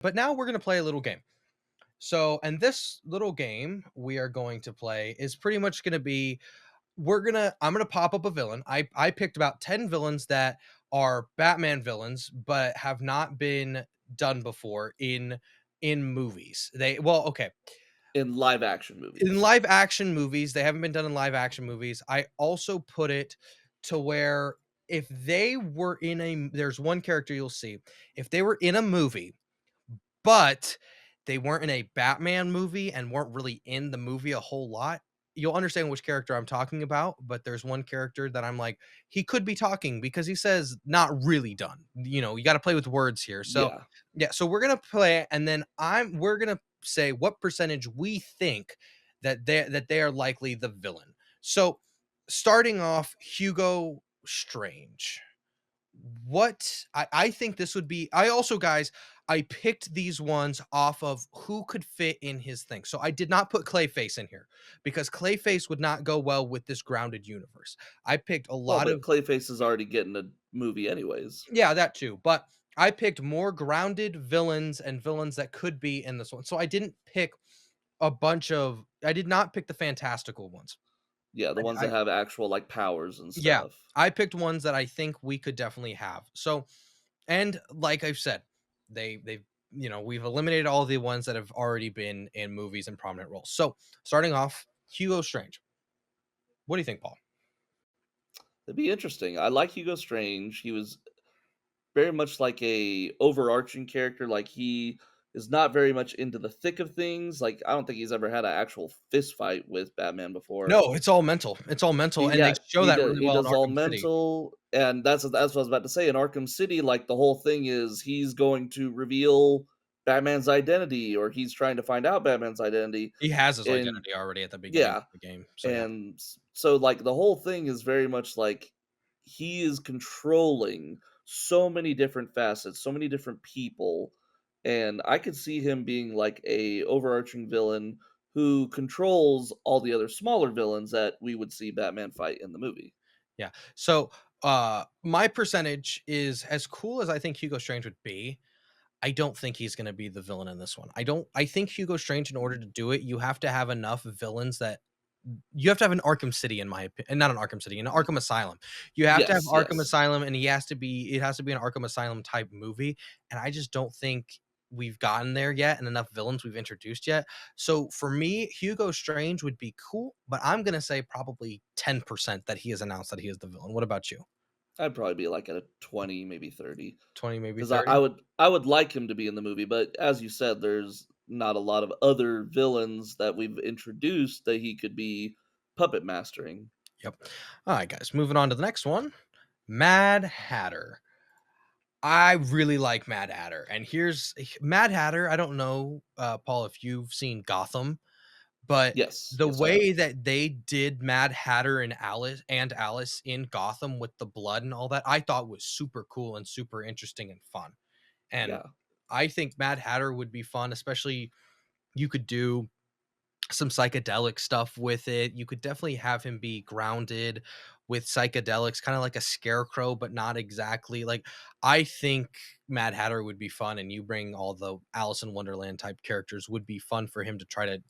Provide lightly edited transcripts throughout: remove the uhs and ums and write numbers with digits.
But now we're going to play a little game. So, and this little game we are going to play is pretty much going to be I'm gonna pop up a villain. I picked about 10 villains that are Batman villains, but have not been done before in movies. Okay. In live action In movies. live action movies, they haven't been done in live action movies. I also put it to where if they were in a there's one character you'll see. If they were in a movie but they weren't in a Batman movie and weren't really in the movie a whole lot. You'll understand which character I'm talking about, but there's one character that I'm like, he could be talking because he says not really done. You got to play with words here. So, Yeah. yeah, so we're going to play and then we're going to say what percentage we think that they are likely the villain. So, starting off Hugo Strange. I think this would be I also, guys, I picked these ones off of who could fit in his thing. So I did not put Clayface in here because Clayface would not go well with this grounded universe. I picked a Well, lot but of Clayface is already getting a movie anyways. yeah, that too, but I picked more grounded villains and villains that could be in this one. So I did not pick the fantastical ones. Yeah, the ones I that have actual, like, powers and Yeah, stuff. I picked ones that I think we could definitely have. So, and like I've said, they've we've eliminated all the ones that have already been in movies and prominent roles. So, starting off, Hugo Strange. What do you think, Paul? It'd be interesting. I like Hugo Strange. He was very much like a overarching character, like, he is not very much into the thick of things, like, I don't think he's ever had an actual fist fight with Batman before. No, it's all mental. It's all mental, He and they yeah, show that really he well in does all Arkham City. mental, and that's what I was about to say. In Arkham City, like, the whole thing is he's going to reveal Batman's identity, or he's trying to find out Batman's identity, He has his and identity already at the beginning yeah, of the game. So yeah. and so, like, the whole thing is very much like he is controlling so many different facets, so many different people, and I could see him being like a overarching villain who controls all the other smaller villains that we would see Batman fight in the movie. Yeah. So, my percentage is as cool as I think Hugo Strange would be. I don't think he's going to be the villain in this one. I think Hugo Strange, in order to do it, you have to have enough villains that you have to have an Arkham City, in my opinion, not an Arkham City, an Arkham Asylum. You have to have Yes, Arkham yes. Asylum, and it has to be an Arkham Asylum type movie. And I just don't think we've gotten there yet, and enough villains we've introduced yet. So for me, Hugo Strange would be cool, but I'm gonna say probably 10% that he has announced that he is the villain. What about you? I'd probably be like at a 20, maybe 30. 20, maybe 'Cause I 30? would I would like him to be in the movie, but as you said, there's not a lot of other villains that we've introduced that he could be puppet mastering. Yep. All right, guys, moving on to the next one. Mad Hatter. I really like Mad Hatter, and here's Mad Hatter. I don't know, Paul, if you've seen Gotham, but Yes, the yes, I have. way that they did Mad Hatter and Alice in Gotham with the blood and all that, I thought was super cool and super interesting and fun. And Yeah. I think Mad Hatter would be fun, especially you could do some psychedelic stuff with it. You could definitely have him be grounded with psychedelics, kind of like a scarecrow, but not exactly. Like I think Mad Hatter would be fun, and you bring all the Alice in Wonderland type characters would be fun for him to try to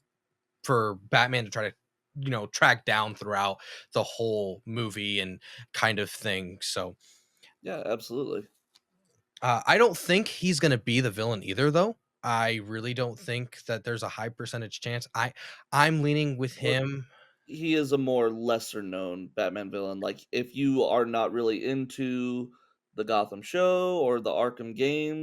for Batman to try to track down throughout the whole movie and kind of thing. So Yeah, absolutely. I don't think he's gonna be the villain either, though. I really don't think that there's a high percentage chance. I'm leaning with Well, him. he is a more lesser known Batman villain, like, if you are not really into the Gotham show or the Arkham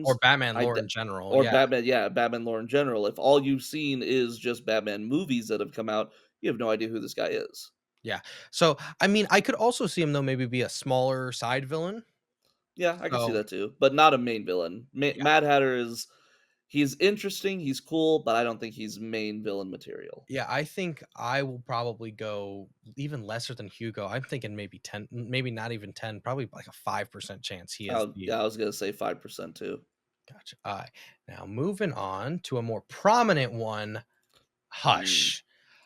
Or games, Batman I lore d in general, or yeah, Batman yeah, Batman lore in general, if all you've seen is just Batman movies that have come out, you have no idea who this guy is. yeah. So, I mean, I could also see him, though, maybe be a smaller side villain. Yeah, I can see So, that too, but not a main villain. yeah. Mad Hatter is he's interesting, he's cool, but I don't think he's main villain material. Yeah, I think I will probably go even lesser than Hugo. I'm thinking maybe 10, maybe not even 10, probably like a 5% chance he is the Yeah, I was gonna say 5% too. gotcha. Alright. Now moving on to a more prominent one, Mm, Hush.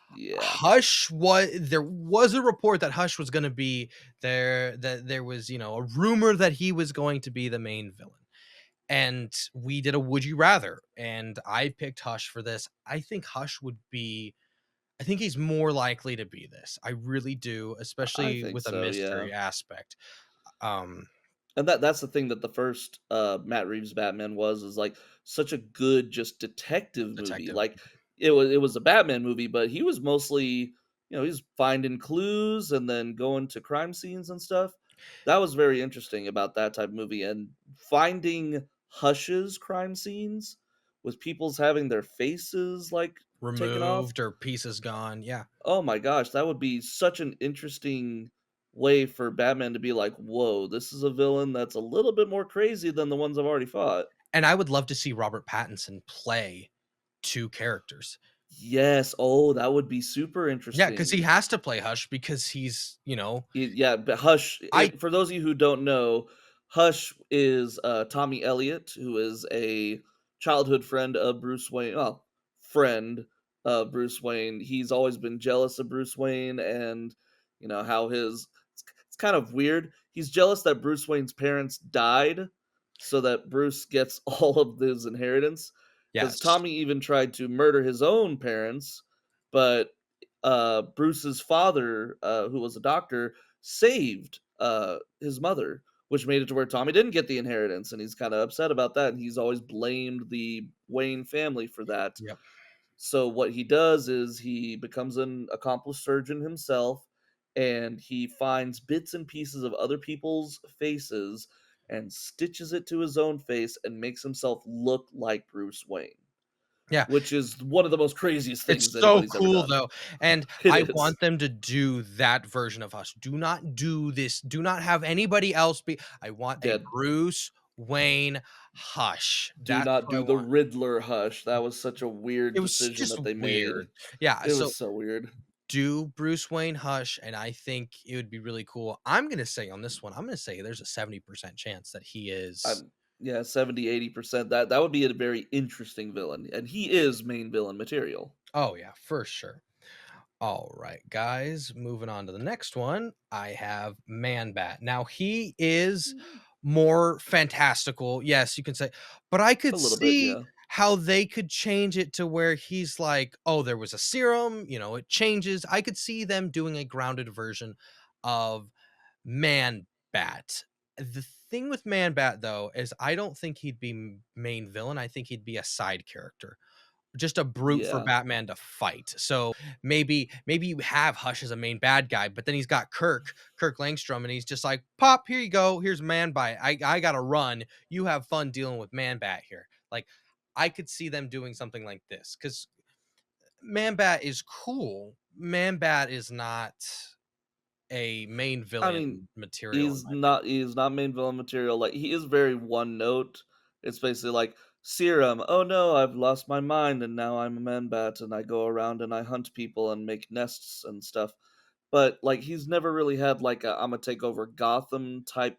yeah. Hush was there was a report that Hush was gonna be there, that there was, a rumor that he was going to be the main villain. and we did a would you rather, and I picked Hush for this. I think he's more likely to be this. I really do, I especially think with a so, yeah. mystery aspect. Um, And that's the thing that the first, Matt Reeves Batman is, like, such a good just detective movie, detective. like, it was a Batman movie, but he was mostly he's finding clues and then going to crime scenes and stuff. That was very interesting about that type of movie, and finding Hush's crime scenes with people's having their faces, like, taken off. Removed or pieces gone. Yeah. Oh my gosh, that would be such an interesting way for Batman to be like, "Whoa, this is a villain that's a little bit more crazy than the ones I've already fought." And I would love to see Robert Pattinson play 2 characters. Yes, oh, that would be super Yeah, because he interesting. has to play Hush because he's, Yeah, but Hush, I for those of you who don't know, Hush is Tommy Elliott, who is a childhood friend of Bruce Wayne. Oh, friend of Bruce Wayne. He's always been jealous of Bruce Wayne, and how it's kind of weird. He's jealous that Bruce Wayne's parents died, so that Bruce gets all of his inheritance. Because yes. Tommy even tried to murder his own parents, but Bruce's father, who was a doctor, saved his mother, which made it to where Tommy didn't get the inheritance, and he's kind of upset about that. And he's always blamed the Wayne family for that. Yep. So what he does is he becomes an accomplished surgeon himself, and he finds bits and pieces of other people's faces and stitches it to his own face and makes himself look like Bruce Wayne, Yeah. which is one of the most craziest things It's so anybody's ever cool done. though, and It I is. want them to do that version of Hush. Do not do this. Do not have anybody else be I want a Dead. Bruce Wayne Hush. Do That's not what I do the want. Riddler Hush. That was such a weird It was decision just that they made. weird. Yeah, It so was so weird. do Bruce Wayne Hush, and I think it would be really cool. I'm gonna say on this one, I'm gonna say there's a 70% chance that he is. I'm Yeah, 70-80%. That would be a very interesting villain, and he is main villain material. Oh, yeah, for sure. All right, guys, moving on to the next one. I have Man Bat. Now, he is Mm, more fantastical. Yes, you can say, but I a could little bit, see yeah. how they could change it to where he's like, oh, there was a serum, it changes. I could see them doing a grounded version of Man Bat. The thing with Man Bat, though, is I don't think he'd be main villain. I think he'd be a side character, just a brute for Yeah. Batman to fight. So maybe you have Hush as a main bad guy, but then he's got Kirk Langstrom, and he's just like, "Pop, here you go. Here's Man Bat. I gotta run. You have fun dealing with Man Bat here." Like, I could see them doing something like this because Man Bat is cool. Man Bat is not a main I mean, villain material in my opinion. he's not main villain material, like, he is very one note. It's basically like, "Serum, oh no, I've lost my mind and now I'm a man-bat and I go around and I hunt people and make nests and stuff." But, like, he's never really had, like, a "Imma take over Gotham" type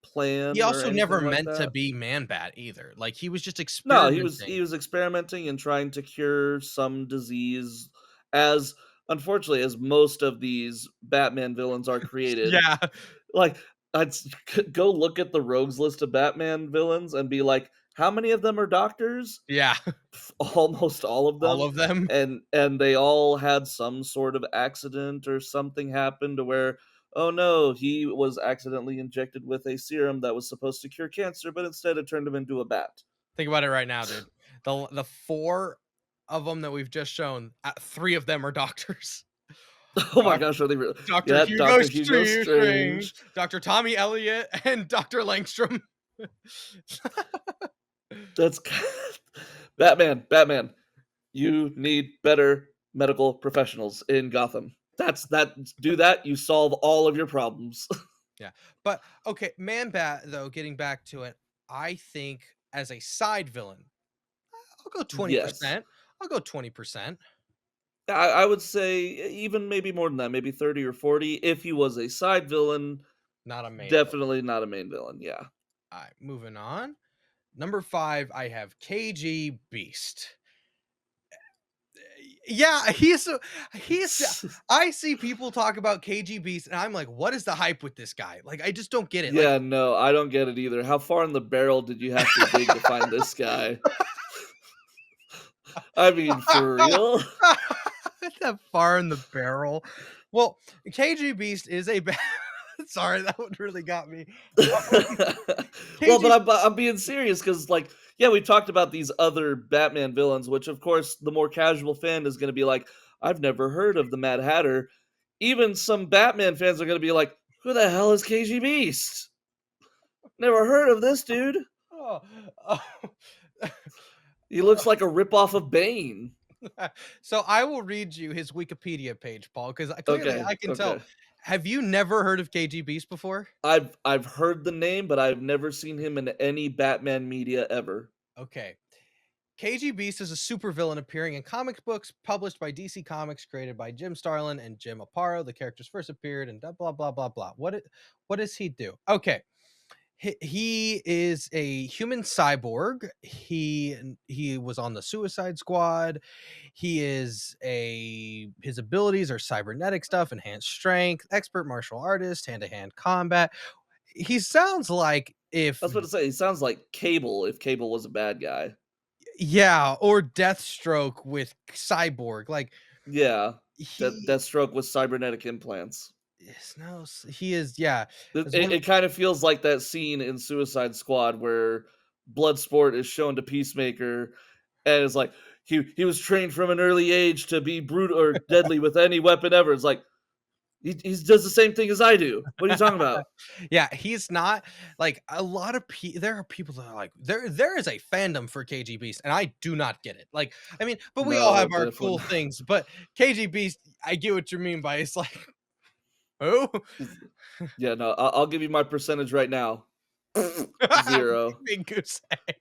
He plan or also never anything like meant to that. be Man Bat either. Like, he was just No, he experimenting. was experimenting and trying to cure some disease, as unfortunately as most of these Batman villains are created. Yeah, Like, I'd s go look at the rogues list of Batman villains and be like, "How many of them are doctors?" yeah. Almost all of All them, of them? and they all had some sort of accident or something happened to where, "Oh, no, he was accidentally injected with a serum that was supposed to cure cancer, but instead it turned him into a bat." Think about it right now, dude. The 4 of them that we've just shown, 3 of them are doctors. Oh my Doc gosh, are they real? Doctor Yeah, Hugo Doctor Hugo Strange, Strange. Doctor Tommy Elliot, and Doctor Langstrom. That's Batman, you need better medical professionals in Gotham. Do that, you solve all of your problems. Yeah, but, okay, Man-Bat, though, getting back to it, I think as a side villain, I'll go Yes. 20%. I'll go 20%. I would say even maybe more than that, maybe 30 or 40 if he was a side villain, Not a main villain. definitely not a main villain, yeah. Alright, moving on. Number 5, I have KG Beast. Yeah, he's I see people talk about KG Beast, and I'm like, "What is the hype with this guy?" Like, I just don't get it. Like, Yeah, no, I don't get it either. How far in the barrel did you have to dig to find this guy? I mean, for real? that far in the barrel. Well, KG Beast is a bad. Sorry, that one really got me. Well, but KG I'm being serious because, like, yeah, we talked about these other Batman villains, which, of course, the more casual fan is gonna be like, "I've never heard of the Mad Hatter." Even some Batman fans are gonna be like, "Who the hell is KG Beast? Never heard of this dude. oh, oh. He looks like a ripoff of Bane." So I will read you his Wikipedia page, Paul, because clearly Okay, I can tell. okay. Have you never heard of KG Beast before? I've heard the name, but I've never seen him in any Batman media ever. Okay. KG Beast is a supervillain appearing in comic books published by DC Comics, created by Jim Starlin and Jim Aparo. The characters first appeared and blah blah blah blah. What does he do? Okay, he is a human cyborg. He was on the Suicide Squad. He is a his abilities are cybernetic stuff, enhanced strength, expert martial artist, hand to hand combat. He sounds like if I was about to say, he sounds like Cable if Cable was a bad guy. yeah, or Deathstroke with Cyborg. Like Yeah, that he Deathstroke with cybernetic implants. is no, he is yeah. It, As it, one it kind of feels like that scene in Suicide Squad where Bloodsport is shown to Peacemaker, and it's like he was trained from an early age to be brutal or deadly with any weapon ever. It's like he does the same thing as I do. What are you talking about? yeah, he's not like a lot of there are people that are like there is a fandom for KG Beast and I do not get it. Like I mean, but we all No, have our definitely cool things, but KG Beast, I get what you mean by it's like who? not. Yeah, no, I'll give you my percentage right now. Zero. Big goose egg.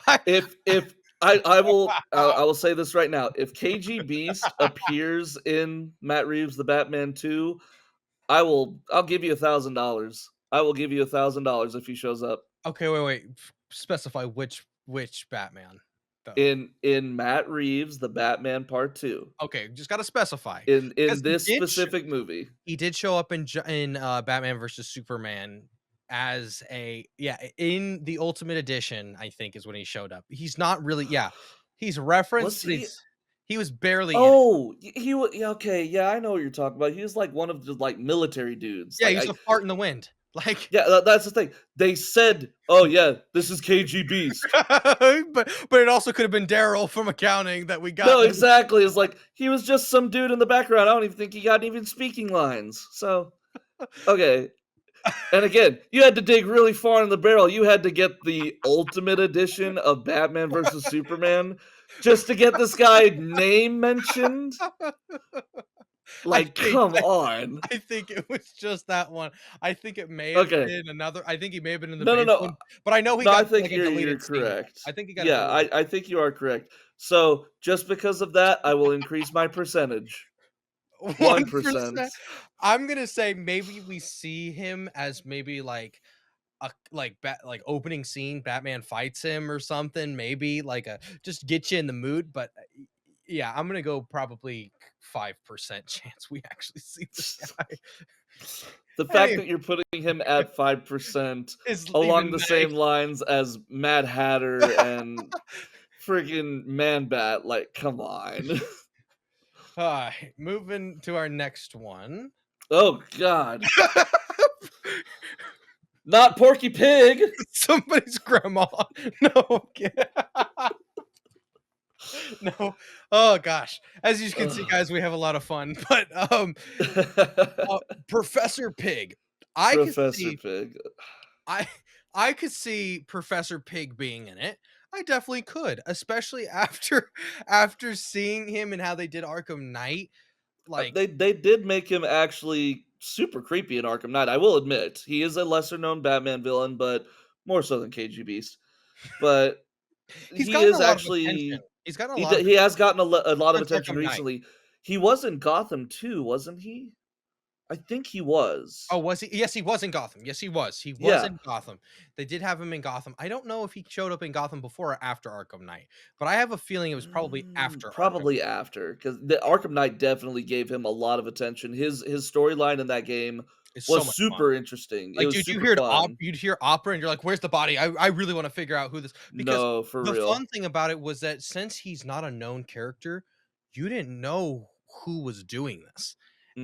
I, If I will say this right now. If KG Beast appears in Matt Reeves' The Batman 2, I'll give you $1,000. I will give you $1,000 if he shows up. okay, wait. Specify which Batman though. In Matt Reeves' The Batman Part 2. Okay, just gotta specify In because this specific movie. he did show up in Batman versus Superman as a yeah, in the Ultimate Edition, I think is when he showed up. He's not really yeah, he's referenced, Was but he? he's he was barely in it. Oh, he wa yeah, okay, yeah, I know what you're talking about. He was like one of the, like, military dudes. Yeah, Like, he was a fart in the wind. Like yeah, that's the thing. They said, "Oh, yeah, this is KG Beast." but it also could have been Daryl from accounting that we got. No, exactly. It's like he was just some dude in the background. I don't even think he got even speaking lines. So, okay. And again, you had to dig really far in the barrel. You had to get the ultimate edition of Batman versus Superman just to get this guy name mentioned. I Like, think come on. I think it was just that one. I think it may have Okay. been another I think he may have been in the No, no, base no. one, but I know he No, I got, think like, a you're deleted scene. correct. I think he got a Yeah, deleted I think you are correct. So just because of that, I will increase my percentage. 1%. 1%. I'm gonna say maybe we see him as maybe, like, a like, opening scene, Batman fights him or something, maybe, like, a just get you in the mood, but, yeah, I'm gonna go probably 5% chance we actually see this guy. The fact Hey, that you're putting him at 5% is along even the nice. same lines as Mad Hatter and friggin' Man Bat, like, come on. Alright, moving to our next one. Oh god. Not Porky Pig! Somebody's grandma. No, I'm kidding. No. Oh gosh. As you can see, Ugh. guys, we have a lot of fun. But Professor Pig. I could Professor see Pig. I I could see Professor Pig being in it. I definitely could, especially after after seeing him and how they did Arkham Knight. Like, They did make him actually super creepy in Arkham Knight, I will admit. He is a lesser known Batman villain, but more so than KG Beast. But he's he gotten is a lot of attention. actually He's gotten a lot of he has gotten a lot of since attention Arkham Knight. recently. He was in Gotham too, wasn't he? I think he was. Oh, was he? Yes, he was in Gotham. Yes, he was. He was Yeah. in Gotham. They did have him in Gotham. I don't know if he showed up in Gotham before or after Arkham Knight, but I have a feeling it was probably after Arkham. Probably after, because the Arkham Knight definitely gave him a lot of attention. His storyline in that game It's so was much fun. super interesting. It Like, was dude, super fun. you'd hear opera and you're like, "Where's the body? I really wanna figure out who this," because No, for the fun real. thing about it was that since he's not a known character, you didn't know who was doing this.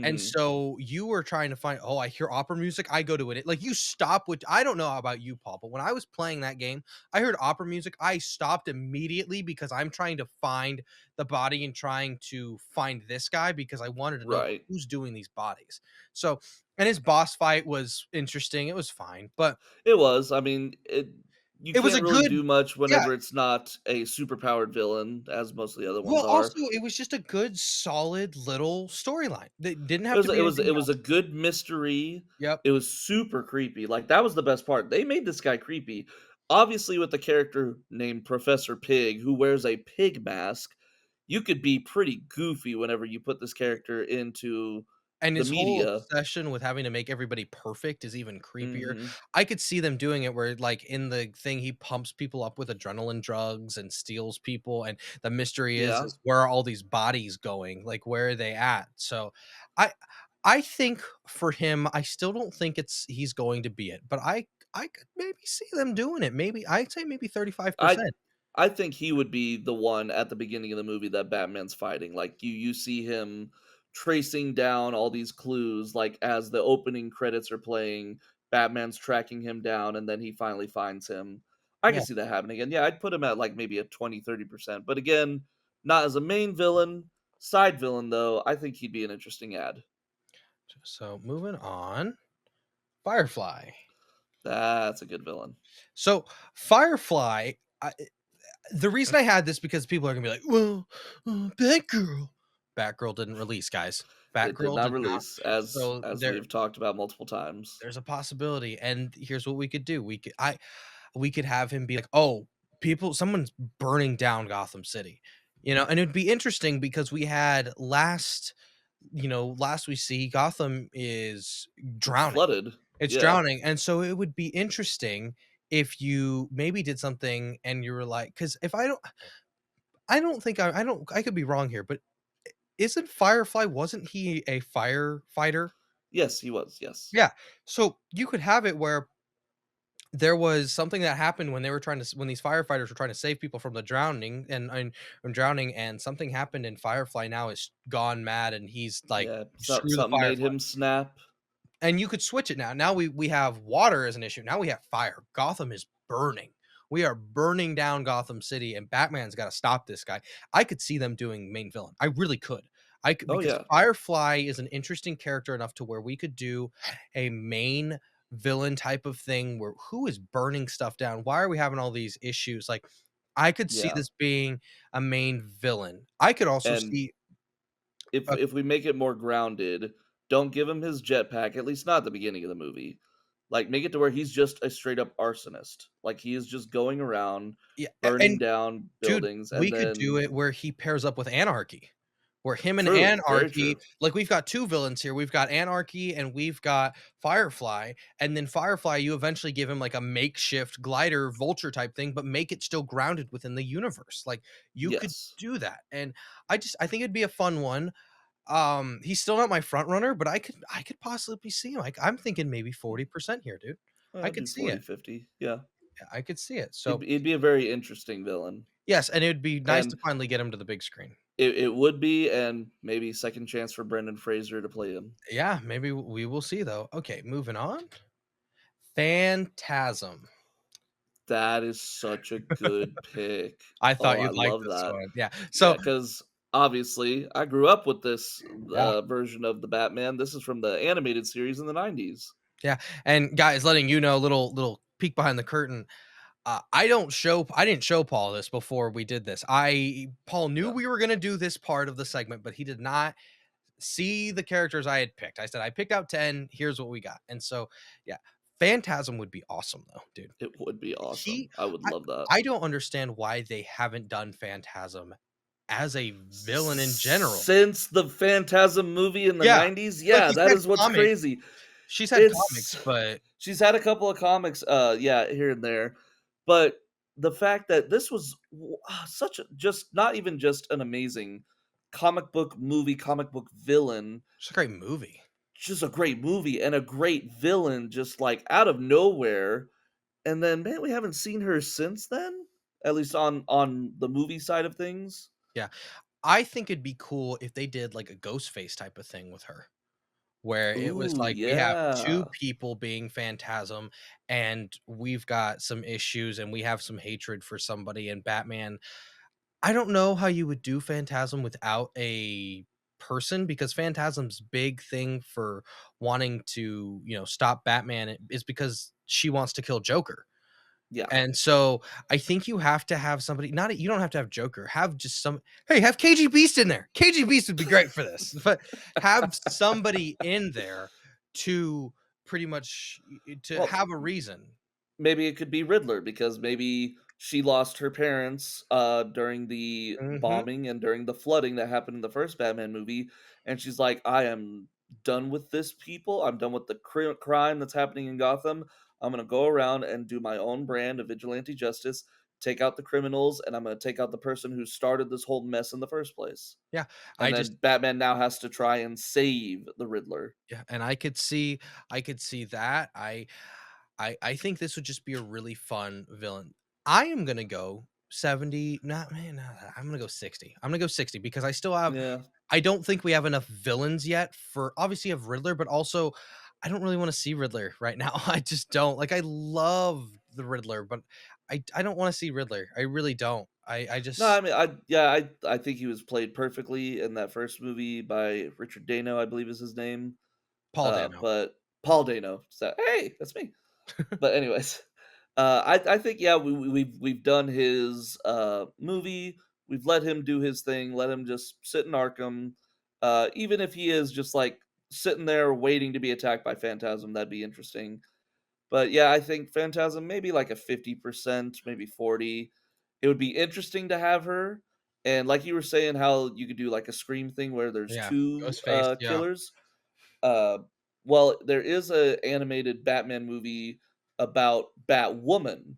And Mhm. so you were trying to find, "Oh, I hear opera music, I go to it." Like, you stop with I don't know about you, Paul, but when I was playing that game, I heard opera music, I stopped immediately because I'm trying to find the body and trying to find this guy because I wanted to know Right. who's doing these bodies. So and his boss fight was interesting, it was fine, but It was. I mean, you it was can't a really good do much yeah. whenever it's not a superpowered villain, as most of the other ones Well, are. also, it was just a good solid little storyline. That didn't It have was to be anything it was a else. good mystery. Yep. It was super creepy. Like, that was the best part. They made this guy creepy. Obviously, with the character named Professor Pig, who wears a pig mask, you could be pretty goofy whenever you put this character into And the his whole media. obsession with having to make everybody perfect is even creepier. Mhm. I could see them doing it where, like, in the thing, he pumps people up with adrenaline drugs and steals people, and the mystery Yeah. is where are all these bodies going? Like, where are they at? So, I I think for him, I still don't think he's going to be it, but I could maybe see them doing it. Maybe I'd say maybe I 35%. I think he would be the one at the beginning of the movie that Batman's fighting. Like, you see him tracing down all these clues, like, as the opening credits are playing, Batman's tracking him down, and then he finally finds him. I can Yeah. see that happening, and yeah, I'd put him at, like, maybe a 20-30%, but again, not as a main villain. Side villain, though, I think he'd be an interesting add. So moving on, Firefly. That's a good villain. So Firefly, the reason I had this because people are gonna be like, "Well, Batgirl." Batgirl didn't release, guys. It did Batgirl not did not. release, as So we've talked about multiple times. there's a possibility, and here's what we could do. We could have him be like, "Oh, someone's burning down Gotham City." And it'd be interesting because we had last we see Gotham is It's drowning. flooded. It's Yeah. drowning, and so it would be interesting if you maybe did something and you were like, because if I don't think I could be wrong here, but isn't Firefly wasn't he a firefighter? Yes, he was, yes. Yeah, so you could have it where there was something that happened when when these firefighters were trying to save people from the drowning and drowning, and something happened, and Firefly now is gone mad, and he's like, Yeah, "Screw the something made Firefly." him snap. And you could switch it now. Now we have water as an issue. Now we have fire. Gotham is burning. We are burning down Gotham City, and Batman's got to stop this guy. I could see them doing main villain. I really could. I could Oh, because yeah. Firefly is an interesting character enough to where we could do a main villain type of thing where who is burning stuff down? Why are we having all these issues? Like I could see Yeah, this being a main villain. I could also and see a if we make it more grounded, don't give him his jetpack, at least not at the beginning of the movie. Like, make it to where he's just a straight up arsonist. Like, he is just going around yeah, burning and down dude, buildings, we and could do then it where he pairs up with Anarchy, where him and true, very Anarchy true. like, we've got 2 villains here, we've got Anarchy and we've got Firefly, and then Firefly, you eventually give him, like, a makeshift glider vulture type thing, but make it still grounded within the universe, like, you could Yes. do that, and I think it'd be a fun one. He's still not my front runner, but I could possibly see him, I'm thinking maybe 40% here, dude. I I'd could do see it. 40-50. Yeah. Yeah, I could see it, so He'd be a very interesting villain. yes, and it would be nice And to finally get him to the big screen. it would be, and maybe second chance for Brendan Fraser to play him. Yeah, maybe we will see though. Okay, moving on. Phantasm. That is such a good pick. I Oh, thought I you'd like love this that. one. Yeah. Yeah, So, because obviously, I grew up with this, yeah, version of the Batman. This is from the animated series in the '90s. yeah. And guys, letting you know, little peek behind the curtain. I didn't show Paul this before we did this. Paul knew Yeah. we were gonna do this part of the segment, but he did not see the characters I had picked. I said, I picked out 10. Here's what we got. And so, yeah, Phantasm would be awesome though, dude. It would be He awesome. I would I love that. I don't understand why they haven't done Phantasm as a villain in general. Since the Phantasm movie in the Yeah, '90s? like, Yeah, she's that had is what's comics crazy. she's had It's comics, but she's had a couple of comics, yeah, here and there, but the fact that this was such a just not even just an amazing comic book movie, comic book villain, it's a great movie. just a great movie and a great villain just, like, out of nowhere, and then, man, we haven't seen her since then? At least on the movie side of things? Yeah. I think it'd be cool if they did, like, a Ghostface type of thing with her, where it was Ooh, like, we have 2 yeah. people being Phantasm, and we've got some issues, and we have some hatred for somebody, and Batman I don't know how you would do Phantasm without a person, because Phantasm's big thing for wanting to, stop Batman is because she wants to kill Joker. Yeah. And so I think you have to have somebody, not you don't have to have Joker, have just some hey, have KG Beast in there. KG Beast would be great for this. But have somebody in there to pretty much to Well, have a reason. maybe it could be Riddler because maybe she lost her parents, during the Mhm. bombing and during the flooding that happened in the first Batman movie, and she's like, "I am done with this people. I'm done with the crime that's happening in Gotham. I'm gonna go around and do my own brand of vigilante justice, take out the criminals, and I'm gonna take out the person who started this whole mess in the first place." Yeah. And I just then Batman now has to try and save the Riddler. Yeah, and I could see that. I think this would just be a really fun villain. I am gonna go 70, not man, no, I'm gonna go 60. I'm gonna go 60 because Yeah. I don't think we have enough villains yet for obviously you have Riddler, but also I don't really want to see Riddler right now. I just don't. Like I love the Riddler, but I don't want to see Riddler. I really don't. I No, I just mean, I think he was played perfectly in that first movie by Richard Dano, I believe is his name. Paul Dano. But Paul Dano. So, hey, that's me. But anyways, I think yeah, we've done his movie. We've let him do his thing. Let him just sit in Arkham. Even if he is just like sitting there waiting to be attacked by Phantasm, that'd be interesting. But yeah, I think Phantasm maybe like a 50%, maybe 40. It would be interesting to have her. And like you were saying, how you could do like a Scream thing where there's Yeah, two Ghostface. Yeah. killers. Uh, well, there is a animated Batman movie about Batwoman,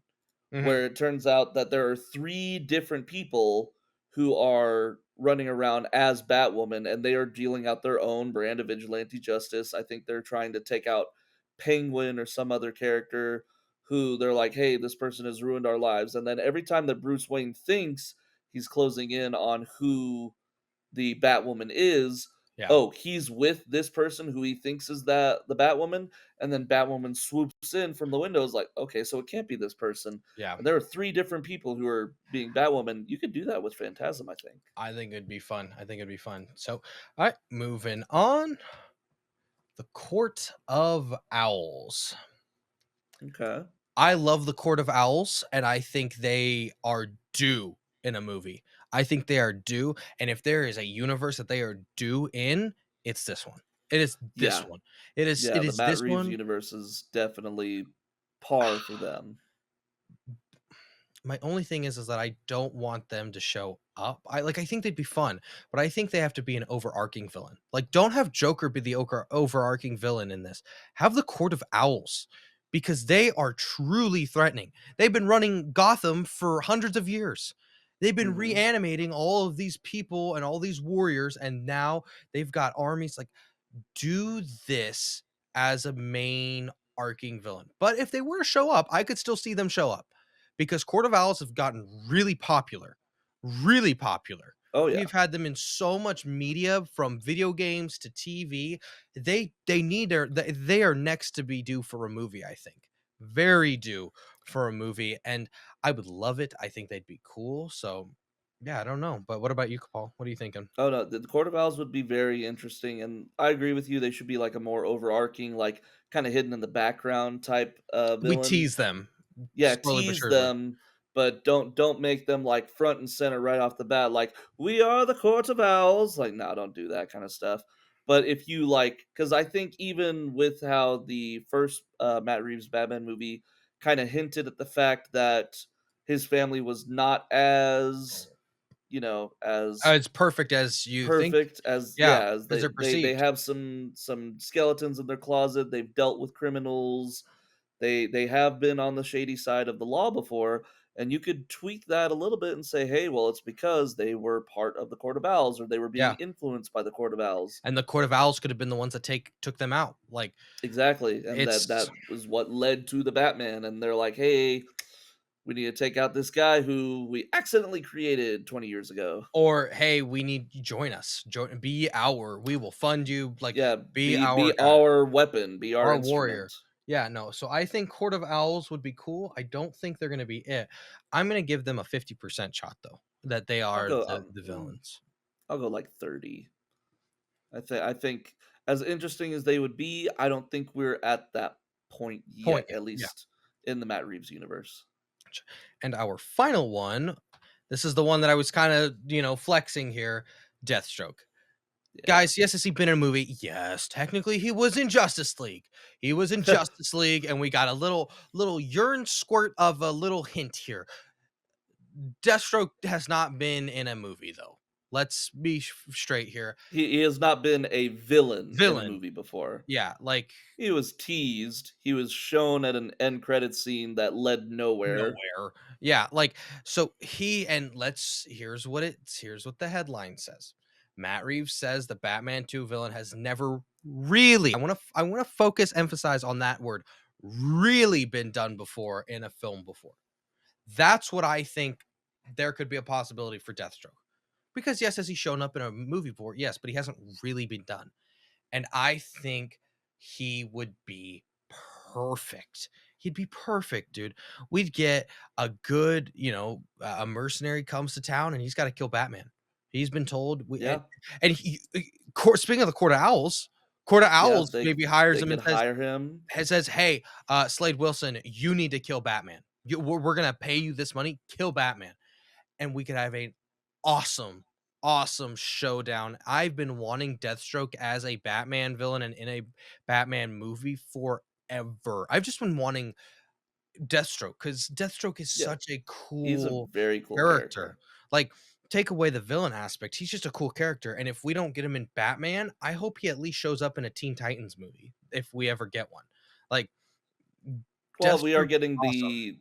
Mhm. where it turns out that there are 3 different people who are running around as Batwoman, and they are dealing out their own brand of vigilante justice. I think they're trying to take out Penguin or some other character who they're like, "Hey, this person has ruined our lives." And then every time that Bruce Wayne thinks he's closing in on who the Batwoman is, Yeah. oh, he's with this person who he thinks is that the Batwoman, and then Batwoman swoops in from the window, is like, "Okay, so it can't be this person." Yeah. And there are 3 different people who are being Batwoman. You could do that with Phantasm, I think. I think it'd be fun. I think it'd be fun. So, all right, moving on. The Court of Owls. Okay. I love the Court of Owls, and I think they are due in a movie. I think they are due, and if there is a universe that they are due in, it's this one. It is this Yeah. one. Yeah, It the is Matt this Reeves one. universe is definitely par for them. My only thing is that I don't want them to show up. I think they'd be fun, but I think they have to be an overarching villain. Like, don't have Joker be the overarching villain in this. Have the Court of Owls because they are truly threatening. They've been running Gotham for hundreds of years. They've been Mhm. reanimating all of these people and all these warriors, and now they've got armies. Like, do this as a main arcing villain. But if they were to show up, I could still see them show up because Court of Owls have gotten really popular, really popular. Oh, yeah. We've had them in so much media from video games to TV. They need their they are next to be due for a movie, I think. Very due for a movie and I would love it. I think they'd be cool. So, yeah, I don't know. But what about you, Paul? What are you thinking? Oh, no, the Court of Owls would be very interesting, and I agree with you, they should be, like, a more overarching, like, kinda hidden in the background type, We villain. tease them Yeah, slowly but tease surely. them, but don't make them, like, front and center right off the bat, like, "We are the Court of Owls." Like, no, don't do that kinda stuff. But if you, like, because I think even with how the first, Matt Reeves Batman movie kinda hinted at the fact that his family was not as as As perfect as you think. perfect as, Yeah, yeah, as as they're they perceived. have some skeletons in their closet, they've dealt with criminals, they have been on the shady side of the law before, and you could tweak that a little bit and say, "Hey, well, it's because they were part of the Court of Owls, or they were being Yeah, influenced by the Court of Owls." and the Court of Owls could have been the ones that took them out. Like, Exactly, and that it's was what led to the Batman, and they're like, "Hey, we need to take out this guy who we accidentally created 20 years ago." or, "Hey, we need you join us. Be our we will fund you, like, Yeah, be be our guy, our weapon, be our our instrument. warrior." Yeah, no, so I think Court of Owls would be cool. I don't think they're gonna be it. I'm gonna give them a 50% shot, though, that they I'll are go, the villains. I'll go like 30. I think as interesting as they would be, I don't think we're at that point Point, yet, yeah, at yeah. least in the Matt Reeves universe. And our final one, this is the one that I was kinda, flexing here, Deathstroke. Yeah. Guys, yes, has he been in a movie? Yes, technically he was in Justice League. He was in Justice League, and we got a little urine squirt of a little hint here. Deathstroke has not been in a movie though. Let's be straight here. He has not been a villain in a Villain, movie before. yeah, like He was teased, he was shown at an end credit scene that led nowhere. nowhere. Yeah, like so he and let's here's what the headline says. Matt Reeves says the Batman 2 villain has never really I want to focus emphasize on that word really been done before in a film before. That's what I think there could be a possibility for Deathstroke. Because yes, has he shown up in a movie before? Yes, but he hasn't really been done. And I think he would be perfect. He'd be perfect, dude. We'd get a good, a mercenary comes to town and he's got to kill Batman. He's been told, Yeah, and speaking of the Court of yeah, Owls maybe hires they him could and hire him. says, "Hey, Slade Wilson, you need to kill Batman. We're gonna pay you this money. Kill Batman." And we could have a awesome, awesome showdown. I've been wanting Deathstroke as a Batman villain and in a Batman movie forever. I've just been wanting Deathstroke because Deathstroke is Yeah, such a he's a cool very cool character. character. Like, take away the villain aspect, he's just a cool character. And if we don't get him in Batman, I hope he at least shows up in a Teen Titans movie if we ever get one. Like, Well, we are Deathstroke, getting awesome. the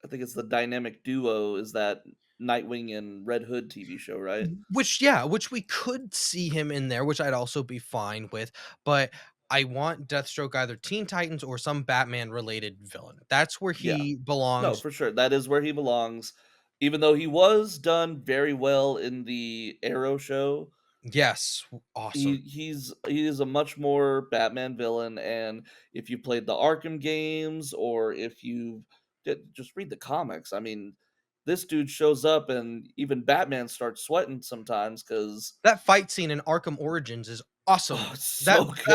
I think it's the dynamic duo is that Nightwing and Red Hood TV show, right? Which yeah, which we could see him in there, which I'd also be fine with, but I want Deathstroke either Teen Titans or some Batman related villain. That's where Yeah. he No, belongs. for sure. That is where he belongs. Even though he was done very well in the Arrow show, Yes, awesome. he is a much more Batman villain, and if you played the Arkham games or if you did just read the comics, I mean, this dude shows up and even Batman starts sweating sometimes because That fight scene in Arkham Origins is awesome. oh, it's That so good.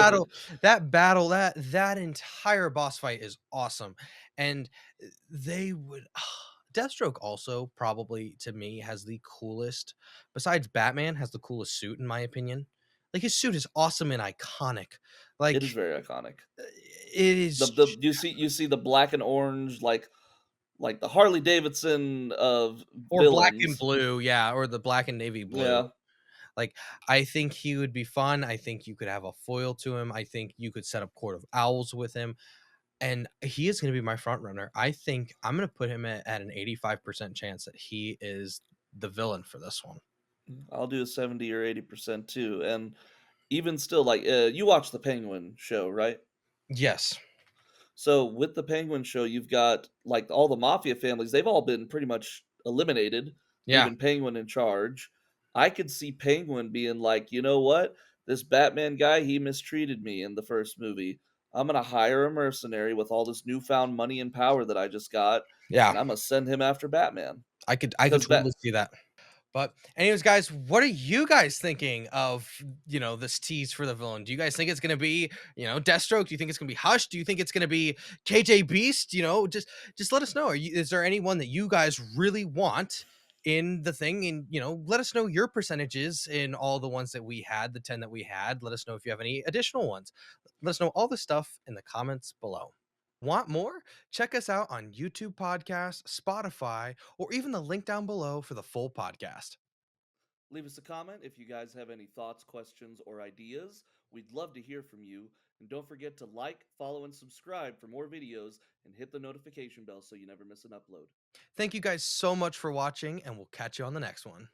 battle that entire boss fight is awesome, and, they would Deathstroke also probably, to me, has the coolest besides Batman, has the coolest suit, in my opinion. Like, his suit is awesome and iconic. It Like, is very iconic. it The is the you see the black and orange like the Harley Davidson of or black and villains. blue, yeah, or the black and navy blue. Yeah. Like, I think he would be fun. I think you could have a foil to him. I think you could set up Court of Owls with him, and he is gonna be my front runner. I think I'm gonna put him at an 85% chance that he is the villain for this one. I'll do a 70 or 80% too. And even still, like, you watch the Penguin show, right? Yes. So with the Penguin show, you've got like all the mafia families, they've all been pretty much eliminated, Yeah. leaving Penguin in charge. I could see Penguin being like, you know what? This Batman guy, he mistreated me in the first movie. I'm gonna hire a mercenary with all this newfound money and power that I just got, Yeah. and I'm gonna send him after Batman. I could Because totally see that. But anyways, guys, what are you guys thinking of, this tease for the villain? Do you guys think it's gonna be, Deathstroke? Do you think it's gonna be Hush? Do you think it's gonna be KJ Beast? Just let us know. Is there anyone that you guys really want in the thing? And let us know your percentages in all the ones that we had, the 10 that we had. Let us know if you have any additional ones. Let us know all the stuff in the comments below. Want more? Check us out on YouTube Podcast, Spotify, or even the link down below for the full podcast. Leave us a comment if you guys have any thoughts, questions, or ideas. We'd love to hear from you. And don't forget to like, follow, and subscribe for more videos and hit the notification bell so you never miss an upload. Thank you guys so much for watching, and we'll catch you on the next one.